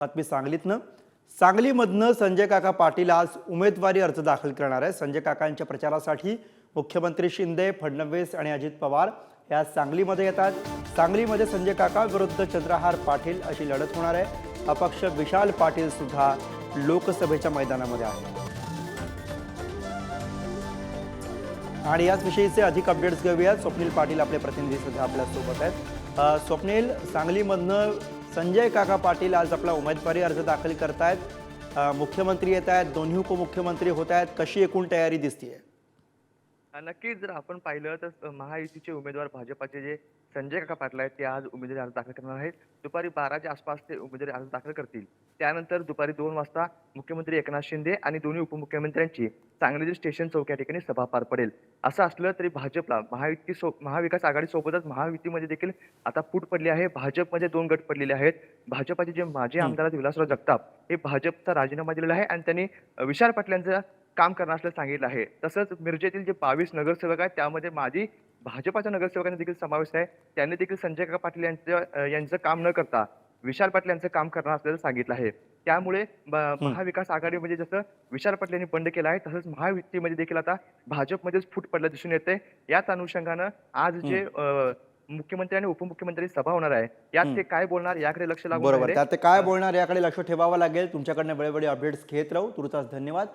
बातमी सांगलीतनं. सांगलीमधनं संजय काका पाटील आज उमेदवारी अर्ज दाखल करणार आहे. संजय काकांच्या प्रचारासाठी मुख्यमंत्री शिंदे, फडणवीस आणि अजित पवार हे आज सांगलीमध्ये येतात. सांगलीमध्ये संजय काका विरुद्ध चंद्रहार पाटील अशी लढत होणार आहे. अपक्ष विशाल पाटील सुद्धा लोकसभेच्या मैदानामध्ये आहे. आणि याच विषयीचे अधिक अपडेट्स घेऊयात. स्वप्नील पाटील आपले प्रतिनिधी सध्या आपल्या सोबत आहेत. स्वप्नील, सांगलीमधनं संजय काका पाटील आज आपला उमेदवारी अर्ज दाखल करतायत. मुख्यमंत्री येत आहेत, दोन्ही उपमुख्यमंत्री होत आहेत. कशी एकूण तयारी दिसतीये? नक्कीच जर आपण पाहिलं तर महायुतीचे उमेदवार भाजपाचे जे संजय काका पाटील आहेत ते आज उमेदवारी अर्ज दाखल करणार आहेत. दुपारी 12च्या आसपास ते उमेदवारी अर्ज दाखल करतील. त्यानंतर दुपारी 2 वाजता मुख्यमंत्री एकनाथ शिंदे आणि दोन्ही उपमुख्यमंत्र्यांची सांगली स्टेशन चौक या ठिकाणी सभा पार पडेल. असं असलं तरी भाजपला महाविकास आघाडी सोबतच महायुतीमध्ये देखील आता फूट पडली आहे. भाजपमध्ये 2 गट पडलेले आहेत. भाजपाचे जे माजी आमदार आहेत विलासराव जगताप हे भाजपचा राजीनामा दिलेला आहे आणि त्यांनी विशाल पाटील यांचं काम करणार असल्याचं सांगितलं आहे. तसंच मिरजेतील जे 22 नगरसेवक आहेत त्यामध्ये माजी भाजपाच्या नगरसेवकांचा देखील समावेश आहे. त्यांनी देखील संजय काका पाटील यांचं काम न करता विशाल पाटील यांचं काम करणार असल्याचं सांगितलं आहे. त्यामुळे महाविकास आघाडीमध्ये जसं विशाल पाटील यांनी बंड केला आहे तसंच महायुतीमध्ये देखील आता भाजपमध्येच फूट पडला दिसून येते. याच अनुषंगानं आज जे मुख्यमंत्री आणि उपमुख्यमंत्री सभा होणार आहे यात ते काय बोलणार याकडे लक्ष लागून बरोबर, आहे. त्यात ते काय बोलणार याकडे लक्ष ठेवावं लागेल. तुमच्याकडनं वेळोवेळी अपडेट्स घेत राहू. तुर्तास धन्यवाद.